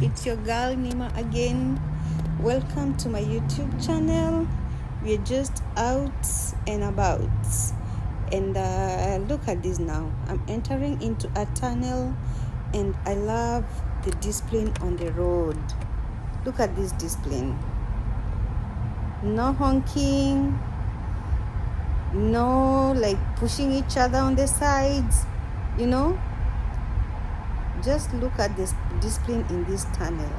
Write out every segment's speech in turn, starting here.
It's your girl Nima again. Welcome to my YouTube channel. We're just out and about, and look at this now. I'm entering into a tunnel, and I love the discipline on the road. Look at this discipline. No honking, no like pushing each other on the sides, you know. Just look at this discipline in this tunnel.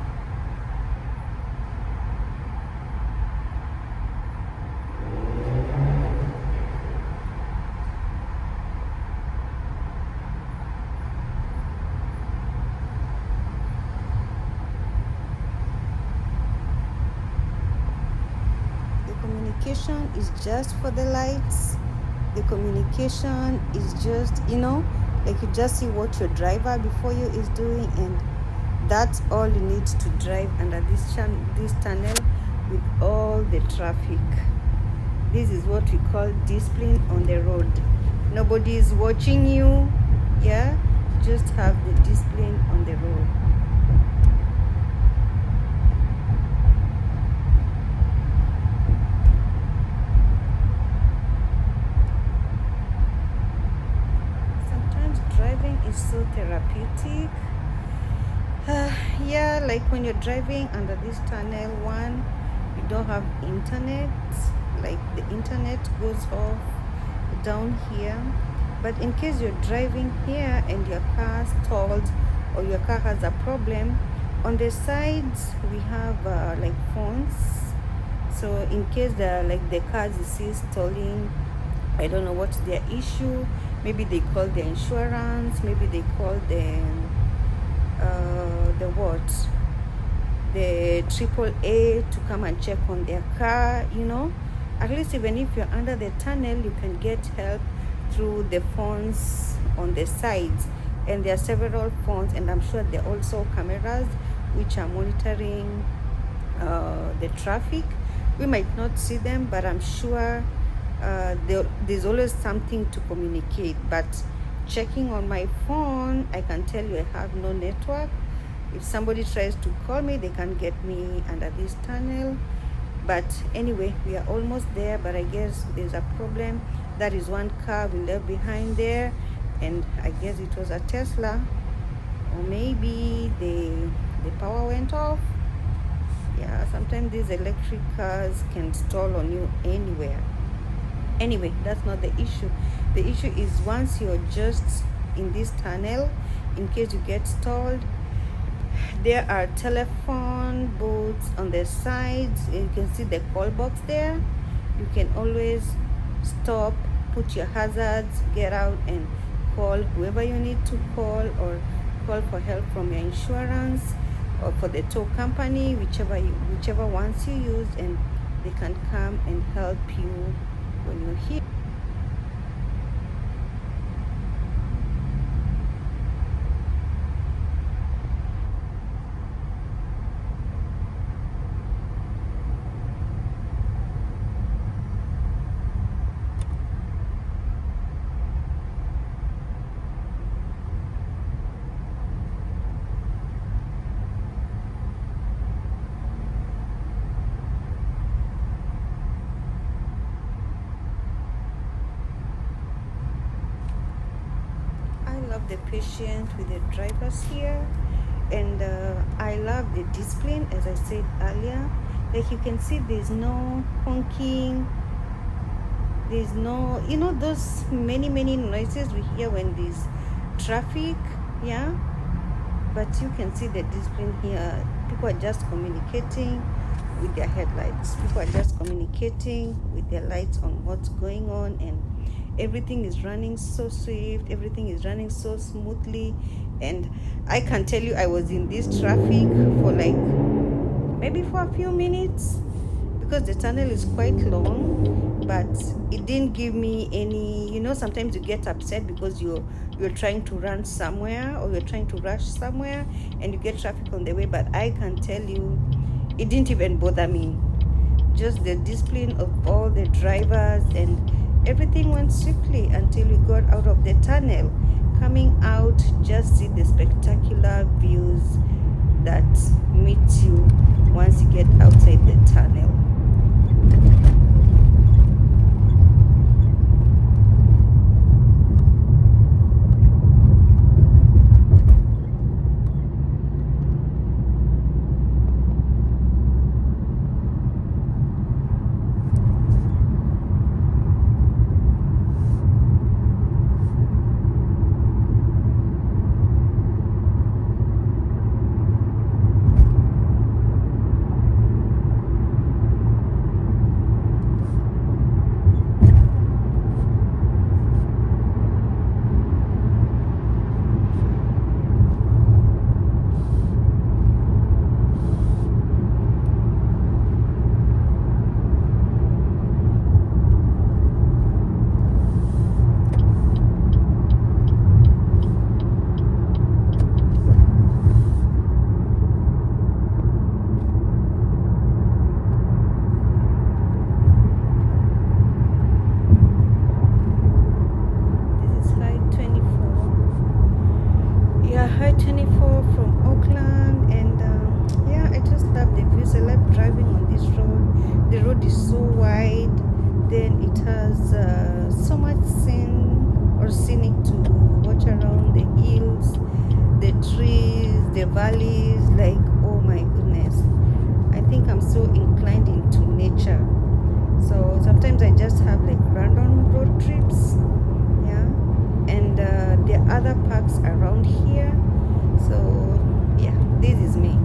The communication is just for the lights. The communication is just, you know, like you just see what your driver before you is doing, and that's all you need to drive under this tunnel with all the traffic. This is what we call discipline on the road. Nobody is watching you, yeah? Just have the discipline on the road. Driving is so therapeutic. Yeah, like when you're driving under this tunnel, one, you don't have internet, like the internet goes off down here. But in case you're driving here and your car stalled or your car has a problem, on the sides we have like phones. So in case the cars you see stalling, I don't know what's their issue. Maybe they call the insurance, maybe they call the AAA to come and check on their car, you know. At least even if you're under the tunnel, you can get help through the phones on the sides. And there are several phones, and I'm sure there are also cameras which are monitoring the traffic. We might not see them, but I'm sure there's always something to communicate. But checking on my phone, I can tell you I have no network. If somebody tries to call me, they can get me under this tunnel. But anyway, we are almost there, but I guess there's a problem. That is one car we left behind there, and I guess it was a Tesla, or maybe the power went off. Yeah, sometimes these electric cars can stall on you anywhere. Anyway, that's not the issue. The issue is once you're just in this tunnel, in case you get stalled, there are telephone booths on the sides. You can see the call box there. You can always stop, put your hazards, get out and call whoever you need to call, or call for help from your insurance or for the tow company, whichever ones you use, and they can come and help you when you're here. Love the patience with the drivers here, and I love the discipline, as I said earlier. Like you can see, there's no honking, there's no, you know, those many noises we hear when there's traffic, yeah. But you can see the discipline here. People are just communicating with their headlights. People are just communicating with their lights on what's going on, and Everything is running so swift, everything is running so smoothly. And I can tell you, I was in this traffic for like maybe for a few minutes because the tunnel is quite long, but it didn't give me any, sometimes you get upset because you're trying to run somewhere or you're trying to rush somewhere and you get traffic on the way. But I can tell you, it didn't even bother me. Just the discipline of all the drivers, and everything went swiftly until we got out of the tunnel. Coming out, just see the spectacular views that meet you once you get outside the tunnel. I-24 from Auckland, and yeah, I just love the views. I love driving on this road. The road is so wide, then it has so much scenic to watch around, the hills, the trees, the valleys. Like, oh my goodness, I think I'm so inclined into nature. So sometimes I just have like random road trips, yeah, and there are other parks around here. So yeah, this is me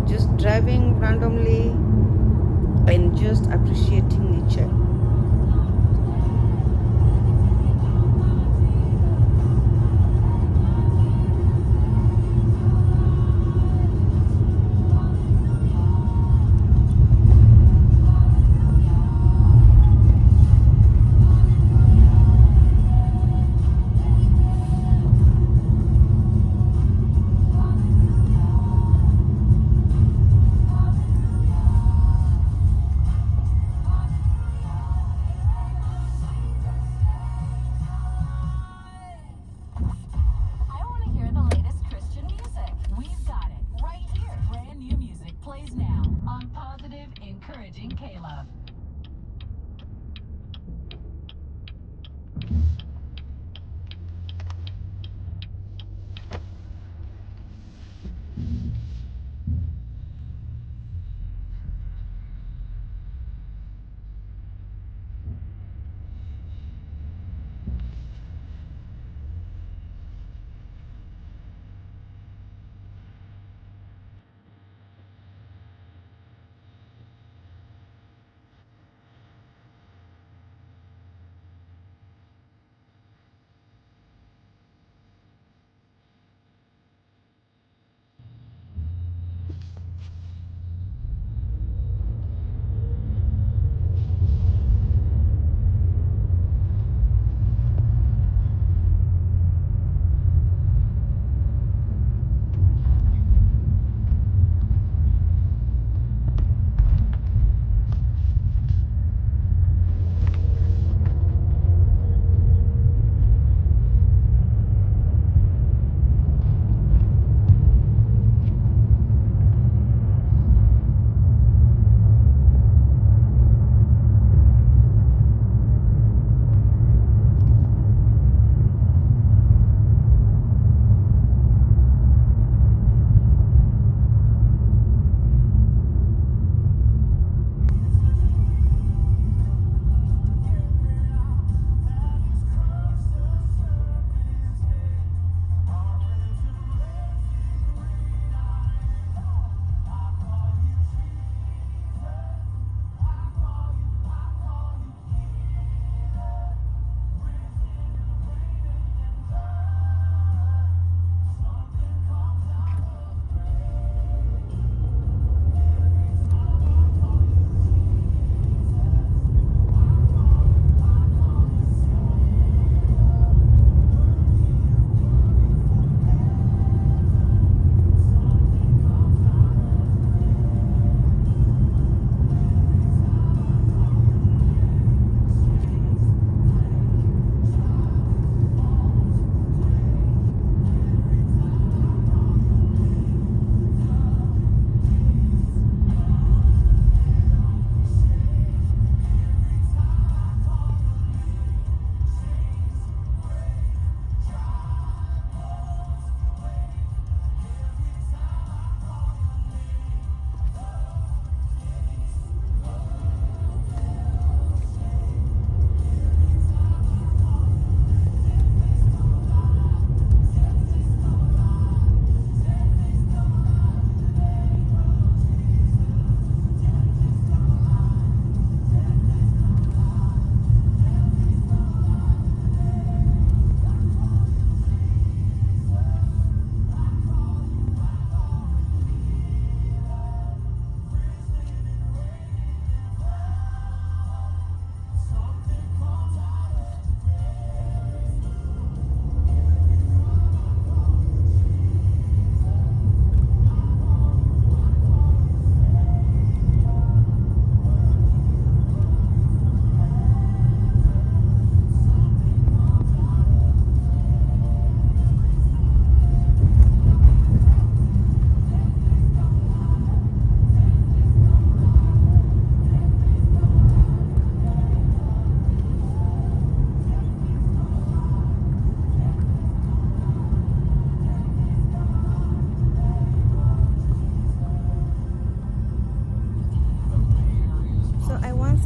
just driving randomly and just appreciating nature.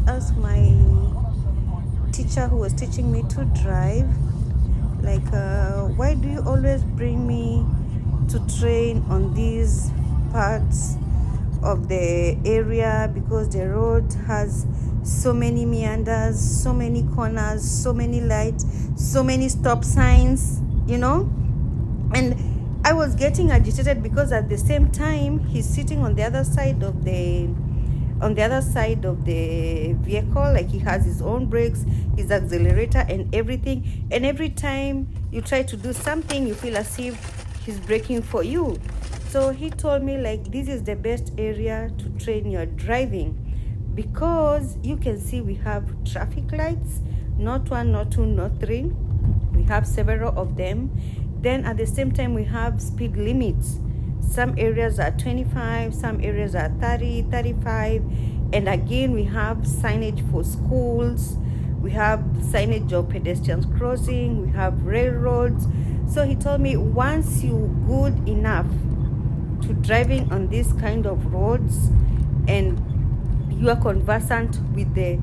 ask my teacher who was teaching me to drive, like, why do you always bring me to train on these parts of the area, because the road has so many meanders, so many corners, so many lights, so many stop signs, you know? And I was getting agitated because at the same time he's sitting on the other side of the vehicle, like he has his own brakes, his accelerator and everything, and every time you try to do something you feel as if he's braking for you. So he told me, like, this is the best area to train your driving, because you can see we have traffic lights, not one, not two, not three, we have several of them. Then at the same time we have speed limits. Some areas are 25, some areas are 30, 35. And again, we have signage for schools. We have signage of pedestrians crossing. We have railroads. So he told me, once you're good enough to driving on this kind of roads and you are conversant with the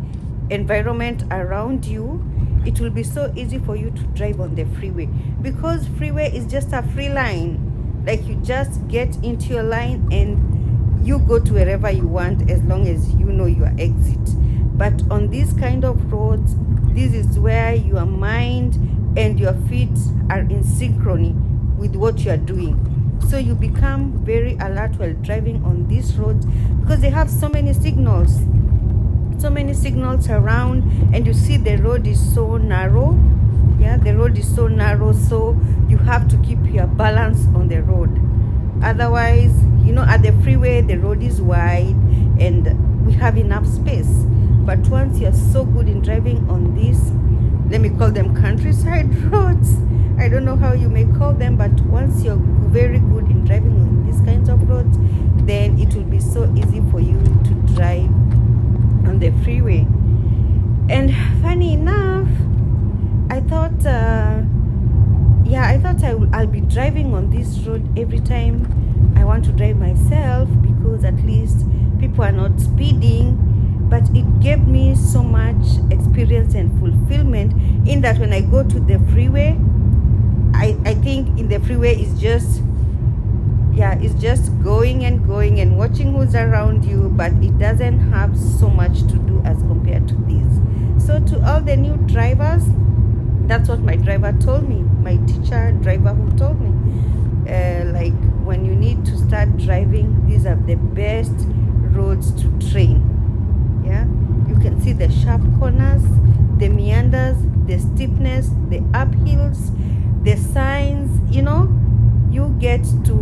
environment around you, it will be so easy for you to drive on the freeway, because freeway is just a free line. Like, you just get into your line and you go to wherever you want, as long as you know your exit. But on these kind of roads, this is where your mind and your feet are in synchrony with what you are doing. So you become very alert while driving on these roads, because they have so many signals around, and you see the road is so narrow. Yeah, the road is so narrow, so you have to keep your balance on the road. Otherwise, you know, at the freeway the road is wide and we have enough space. But once you're so good in driving on these, let me call them countryside roads, I don't know how you may call them, but once you're very good in driving on these kinds of roads, then it will be so easy for you to drive on the freeway. And funny enough, I thought I'll be driving on this road every time I want to drive myself, because at least people are not speeding. But it gave me so much experience and fulfillment, in that when I go to the freeway, I think in the freeway it's just going and going and watching who's around you, but it doesn't have so much to do as compared to this. So to all the new drivers, that's what my driver told me, my teacher driver who told me, like, when you need to start driving, these are the best roads to train. Yeah, you can see the sharp corners, the meanders, the steepness, the uphills, the signs, you know, you get to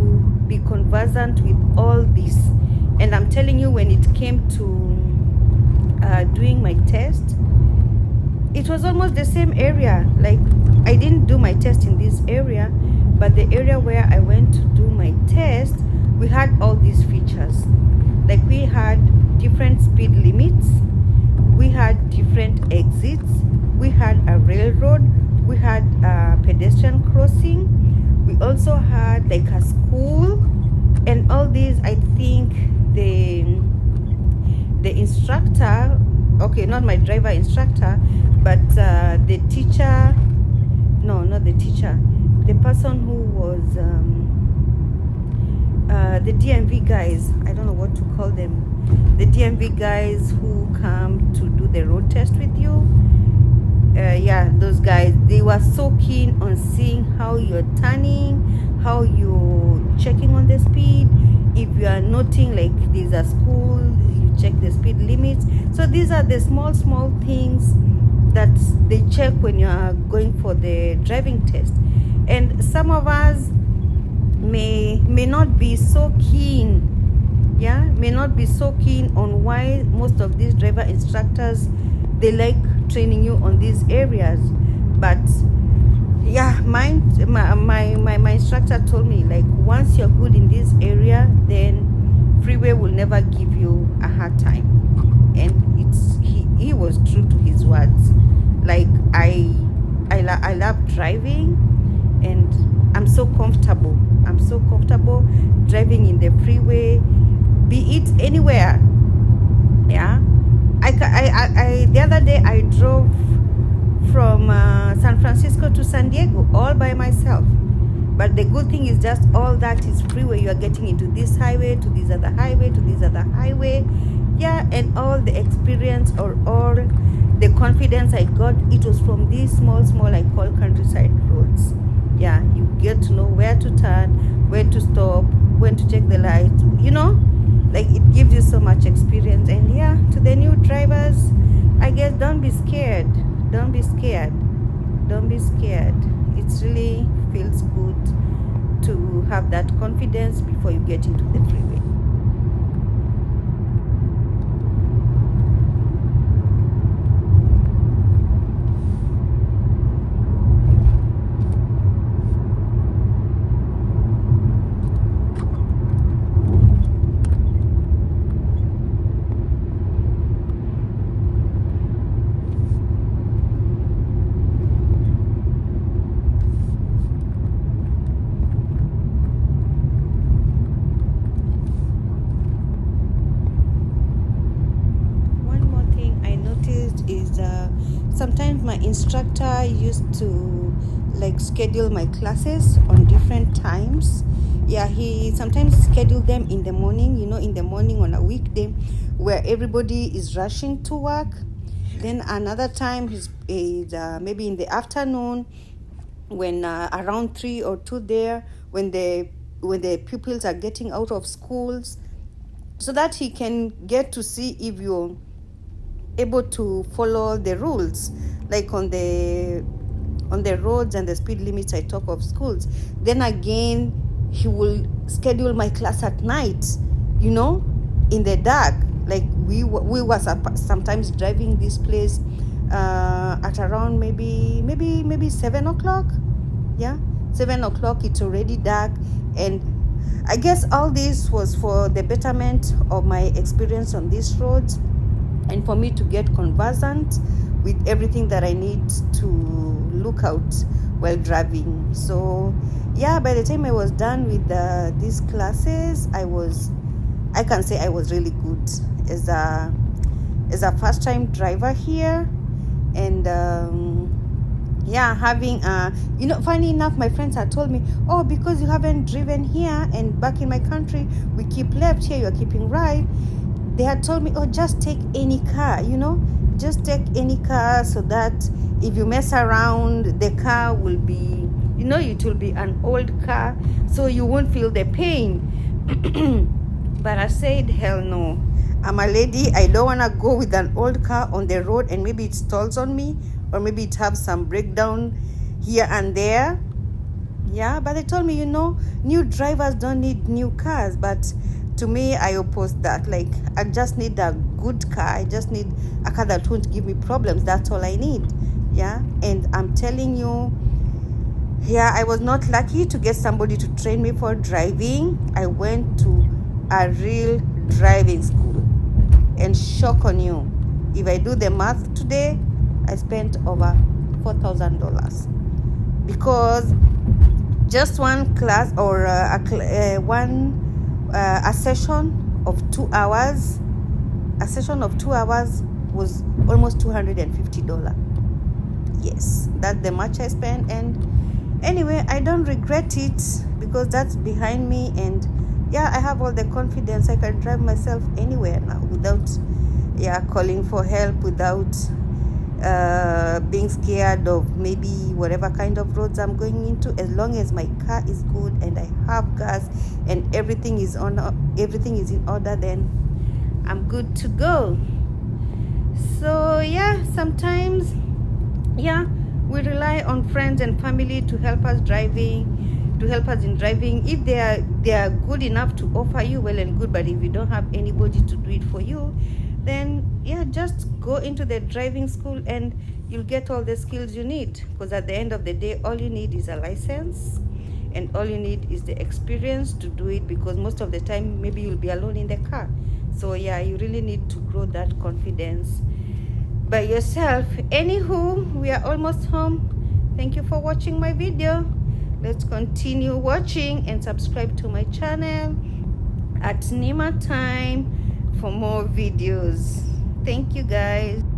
be conversant with all this. And I'm telling you, when it came to doing my test, it was almost the same area. Like, I didn't do my test in this area, but the area where I went to do my test, we had all these features. Like, we had different speed limits, we had different exits, we had a railroad, we had a pedestrian crossing, we also had like a school, and all these, I think the instructor, okay, not my driver instructor, but the teacher, no, not the teacher, the person who was the DMV guys, I don't know what to call them, the DMV guys who come to do the road test with you, yeah, those guys, they were so keen on seeing how you're turning, how you're checking on the speed, if you are noting like there's a school, you check the speed limits. So these are the small things that they check when you are going for the driving test. And some of us may not be so keen, yeah, may not be so keen on why most of these driver instructors, they like training you on these areas. But yeah, my instructor told me, like, once you're good in this area, then freeway will never give you a hard time. And he was true to his words. Like, I love driving, and I'm so comfortable driving in the freeway, be it anywhere, yeah, The other day I drove from San Francisco to San Diego all by myself. But the good thing is just all that is freeway. You are getting into this highway, to this other highway, to this other highway. Yeah, and all the experience or all the confidence I got, it was from these small, I call countryside roads. Yeah, you get to know where to turn, where to stop, when to check the light, you know, like it gives you so much experience. And yeah, to the new drivers, I guess don't be scared. Don't be scared. Don't be scared. It really feels good to have that confidence before you get into the freeway. Sometimes my instructor used to like schedule my classes on different times. Yeah, he sometimes scheduled them in the morning, you know, in the morning on a weekday where everybody is rushing to work. Then another time is maybe in the afternoon when around 3 or 2 there, when the pupils are getting out of schools, so that he can get to see if you're able to follow the rules, like on the roads and the speed limits. I talk of schools. Then again, he will schedule my class at night, you know, in the dark. Like we were sometimes driving this place at around maybe 7 o'clock. Yeah, 7 o'clock, it's already dark. And I guess all this was for the betterment of my experience on these roads, and for me to get conversant with everything that I need to look out while driving. So yeah, by the time I was done with these classes, I can say I was really good as a first time driver here. And yeah, having you know, funny enough, my friends had told me, oh, because you haven't driven here and back in my country we keep left, here you're keeping right. They had told me, oh, just take any car, you know, just take any car, so that if you mess around, the car will be, you know, it will be an old car, so you won't feel the pain. But I said, hell no. I'm a lady. I don't want to go with an old car on the road and maybe it stalls on me, or maybe it have some breakdown here and there. Yeah, but they told me, you know, new drivers don't need new cars. But to me, I oppose that. Like, I just need a good car. I just need a car that won't give me problems. That's all I need. Yeah, and I'm telling you, yeah, I was not lucky to get somebody to train me for driving. I went to a real driving school, and shock on you, if I do the math today, I spent over $4,000, because just one class or a session of 2 hours, was almost $250. Yes, that's the much I spent. And anyway, I don't regret it, because that's behind me. And yeah, I have all the confidence. I can drive myself anywhere now without calling for help, without being scared of maybe whatever kind of roads I'm going into. As long as my car is good and I have gas and everything is in order, then I'm good to go. So yeah, sometimes we rely on friends and family to help us in driving. If they are good enough to offer you, well and good. But if you don't have anybody to do it for you, then just go into the driving school and you'll get all the skills you need. Because at the end of the day, all you need is a license, and all you need is the experience to do it, because most of the time maybe you'll be alone in the car. So you really need to grow that confidence by yourself. Anywho, we are almost home. Thank you for watching my video. Let's continue watching, and subscribe to my channel at Nima Time for more videos. Thank you guys.